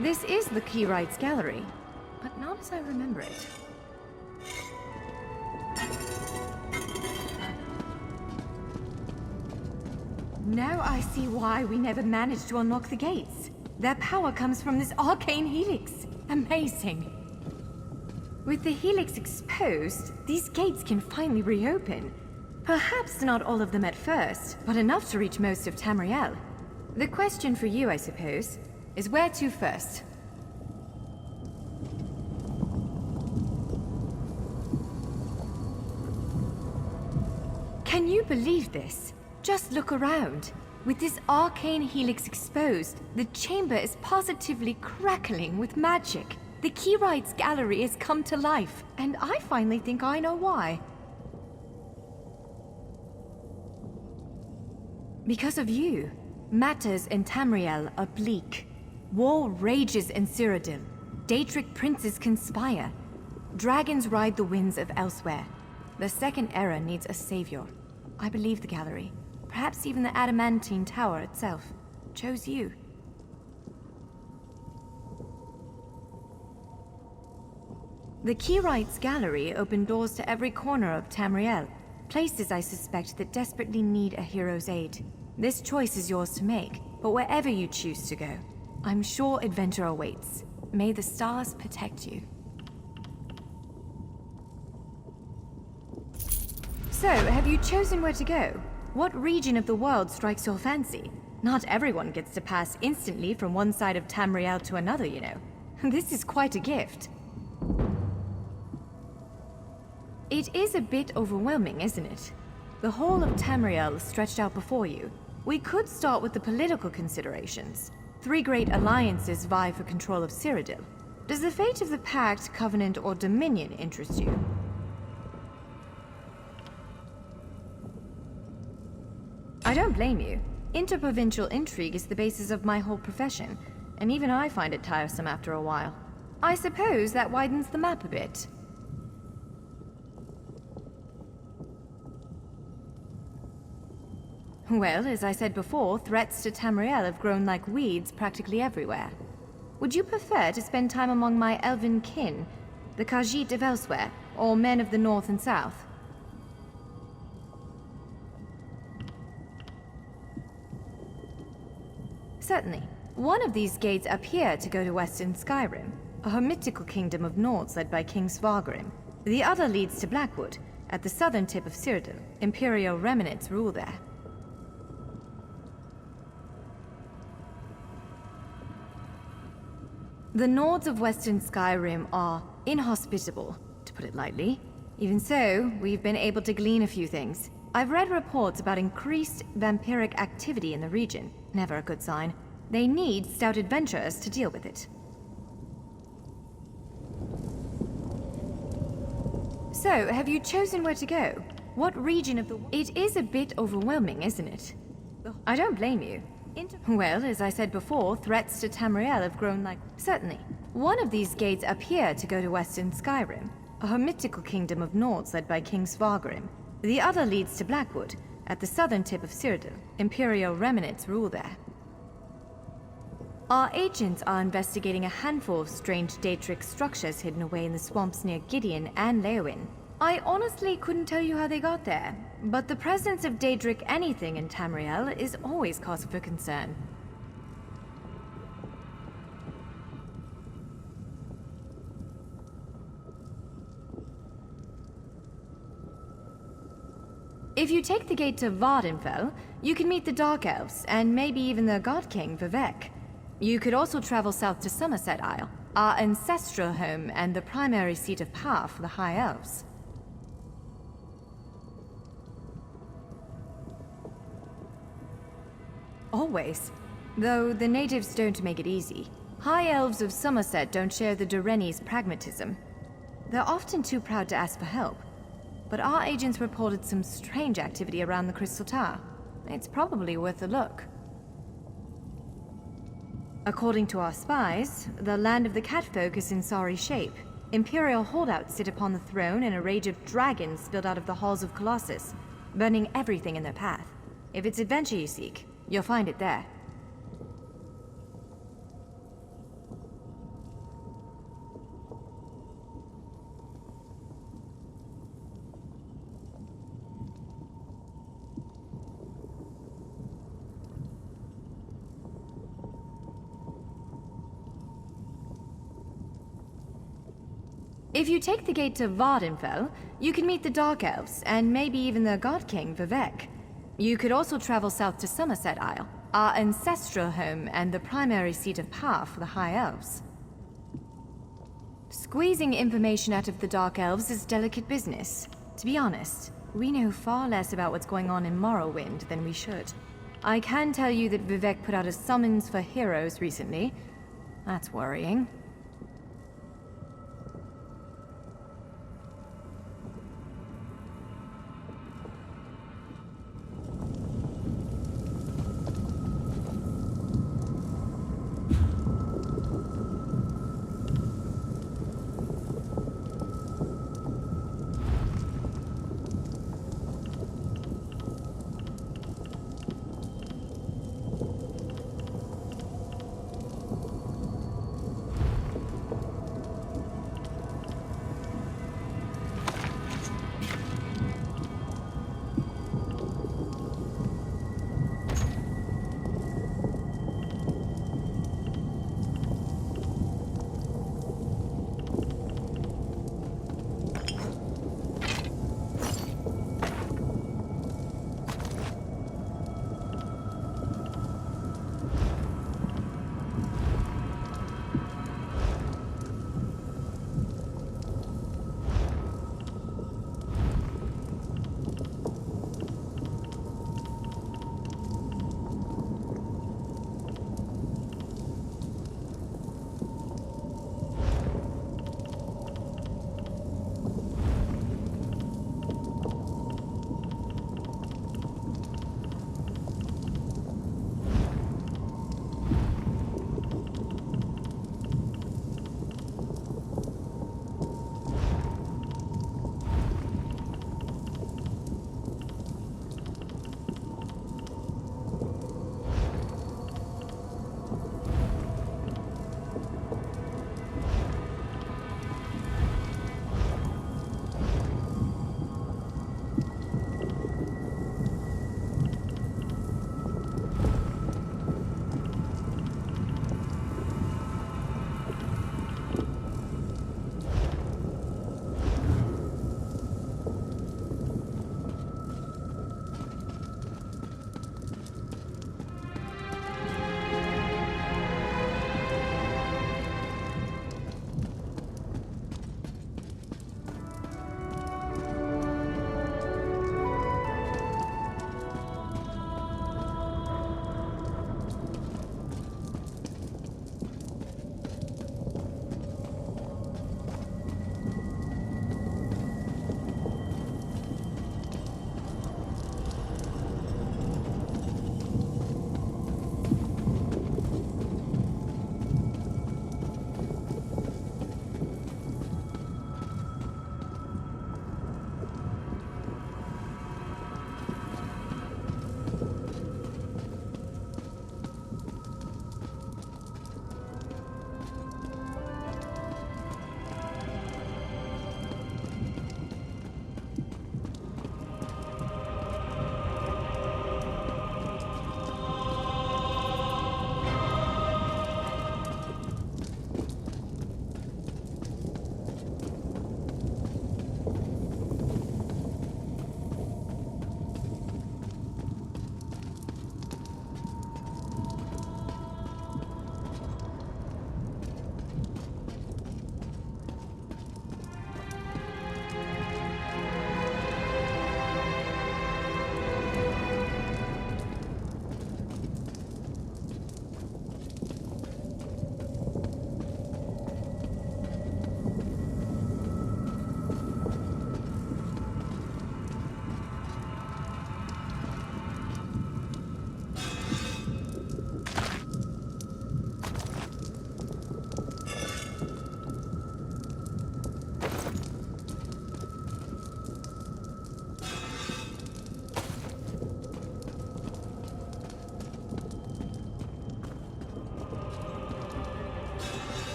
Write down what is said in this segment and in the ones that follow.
This is the Keyrights Gallery, but not as I remember it. Now I see why we never managed to unlock the gates. Their power comes from this arcane helix. Amazing. With the helix exposed, these gates can finally reopen. Perhaps not all of them at first, but enough to reach most of Tamriel. The question for you, I suppose, is where to first? Can you believe this? Just look around. With this arcane helix exposed, the chamber is positively crackling with magic. The Keyrights Gallery has come to life, and I finally think I know why. Because of you. Matters in Tamriel are bleak. War rages in Cyrodiil. Daedric princes conspire. Dragons ride the winds of elsewhere. The Second Era needs a savior. I believe the gallery, perhaps even the adamantine tower itself, chose you. The Keyrights Gallery opened doors to every corner of Tamriel, places I suspect that desperately need a hero's aid. This choice is yours to make, but wherever you choose to go, I'm sure adventure awaits. May the stars protect you. So, have you chosen where to go? What region of the world strikes your fancy? Not everyone gets to pass instantly from one side of Tamriel to another, you know. This is quite a gift. It is a bit overwhelming, isn't it? The whole of Tamriel is stretched out before you. We could start with the political considerations. 3 great alliances vie for control of Cyrodiil. Does the fate of the Pact, Covenant, or Dominion interest you? I don't blame you. Interprovincial intrigue is the basis of my whole profession, and even I find it tiresome after a while. I suppose that widens the map a bit. Well, as I said before, threats to Tamriel have grown like weeds practically everywhere. Would you prefer to spend time among my elven kin, the Khajiit of elsewhere, or men of the north and south? Certainly. One of these gates appear to go to western Skyrim, a hermitical kingdom of Nords led by King Svargrim. The other leads to Blackwood, at the southern tip of Cyrodiil. Imperial remnants rule there. The Nords of western Skyrim are inhospitable, to put it lightly. Even so, we've been able to glean a few things. I've read reports about increased vampiric activity in the region. Never a good sign. They need stout adventurers to deal with it. So, have you chosen where to go? What region of the... It is a bit overwhelming, isn't it? I don't blame you. Well, as I said before, threats to Tamriel have grown like... Certainly. One of these gates appear to go to western Skyrim, a hermitical kingdom of Nords led by King Svargrim. The other leads to Blackwood, at the southern tip of Cyrodiil. Imperial remnants rule there. Our agents are investigating a handful of strange Daedric structures hidden away in the swamps near Gideon and Leowyn. I honestly couldn't tell you how they got there, but the presence of Daedric anything in Tamriel is always cause for concern. If you take the gate to Vardenfell, you can meet the Dark Elves, and maybe even the God King, Vivek. You could also travel south to Somerset Isle, our ancestral home and the primary seat of power for the High Elves. Always. Though the natives don't make it easy. High Elves of Somerset don't share the Durrani's pragmatism. They're often too proud to ask for help. But our agents reported some strange activity around the Crystal Tower. It's probably worth a look. According to our spies, the land of the catfolk is in sorry shape. Imperial holdouts sit upon the throne and a rage of dragons spilled out of the halls of Colossus, burning everything in their path. If it's adventure you seek, you'll find it there. If you take the gate to Vardenfell, you can meet the Dark Elves, and maybe even the God King, Vivek. You could also travel south to Somerset Isle, our ancestral home and the primary seat of power for the High Elves. Squeezing information out of the Dark Elves is delicate business. To be honest, we know far less about what's going on in Morrowind than we should. I can tell you that Vivek put out a summons for heroes recently. That's worrying.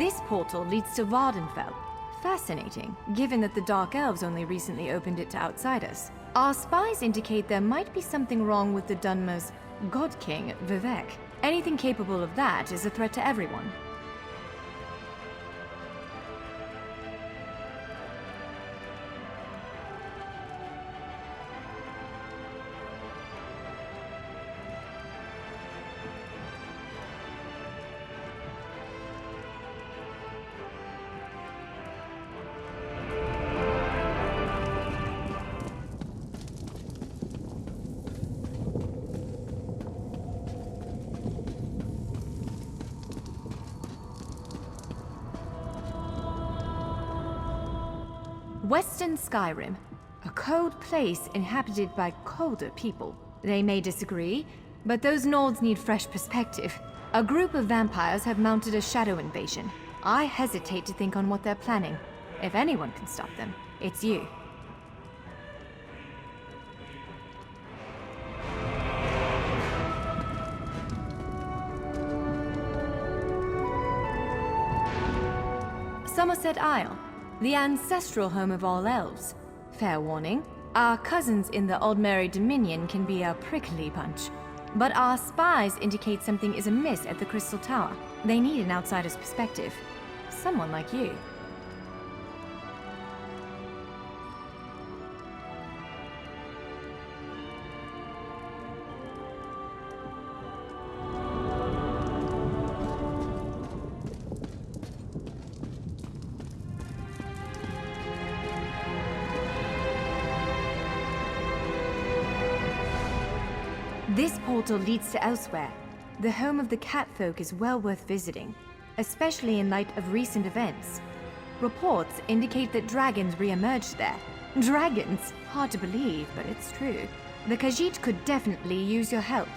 This portal leads to Vardenfell. Fascinating, given that the Dark Elves only recently opened it to outsiders. Our spies indicate there might be something wrong with the Dunmer's God King, Vivek. Anything capable of that is a threat to everyone. Western Skyrim, a cold place inhabited by colder people. They may disagree, but those Nords need fresh perspective. A group of vampires have mounted a shadow invasion. I hesitate to think on what they're planning. If anyone can stop them, it's you. Somerset Isle, the ancestral home of all elves. Fair warning, our cousins in the Aldmeri Dominion can be a prickly bunch. But our spies indicate something is amiss at the Crystal Tower. They need an outsider's perspective. Someone like you. This portal leads to elsewhere. The home of the catfolk is well worth visiting, especially in light of recent events. Reports indicate that dragons re-emerged there. Dragons? Hard to believe, but it's true. The Khajiit could definitely use your help.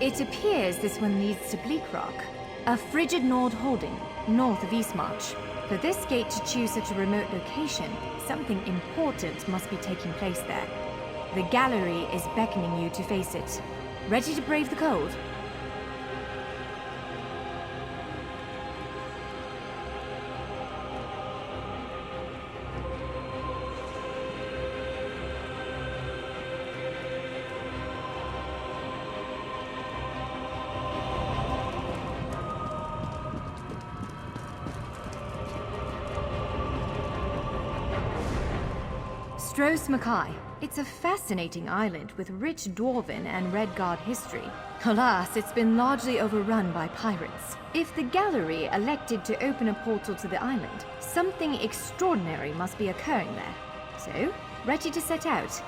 It appears this one leads to Bleak Rock, a frigid Nord holding, north of Eastmarch. For this gate to choose such a remote location, something important must be taking place there. The gallery is beckoning you to face it. Ready to brave the cold? Stros Mackay. It's a fascinating island with rich Dwarven and Redguard history. Alas, it's been largely overrun by pirates. If the gallery elected to open a portal to the island, something extraordinary must be occurring there. So, ready to set out?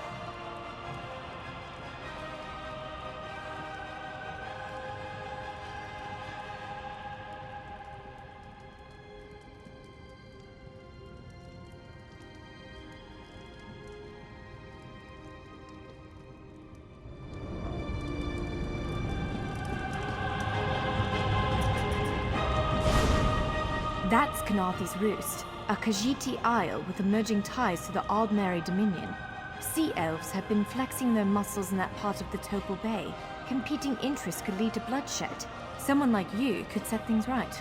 That's Knarthi's Roost, a Khajiiti isle with emerging ties to the Aldmeri Dominion. Sea elves have been flexing their muscles in that part of the Topal Bay. Competing interests could lead to bloodshed. Someone like you could set things right.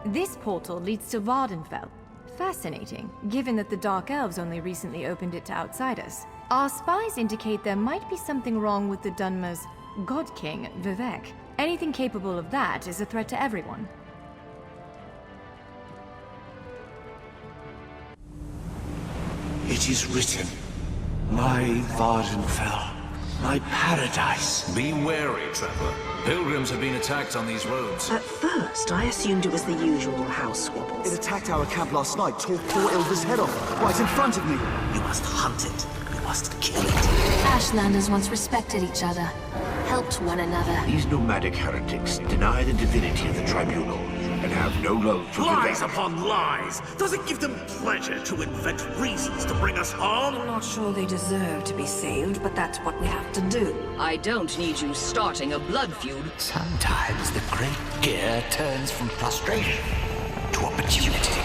This portal leads to Vardenfell. Fascinating, given that the Dark Elves only recently opened it to outsiders. Our spies indicate there might be something wrong with the Dunmer's God King, Vivek. Anything capable of that is a threat to everyone. It is written, my Vardenfell, my paradise. Be wary, traveler. Pilgrims have been attacked on these roads. At first, I assumed it was the usual house squabbles. It attacked our camp last night, tore poor Ilva's head off, right in front of me. You must hunt it. You must kill it. Ashlanders once respected each other, helped one another. These nomadic heretics deny the divinity of the tribunal and have no love for Lies Vivek. upon lies! Does it give them pleasure to invent reasons to bring us harm? I'm not sure they deserve to be saved, but that's what we have to do. I don't need you starting a blood feud. Sometimes the great gear turns from frustration to opportunity.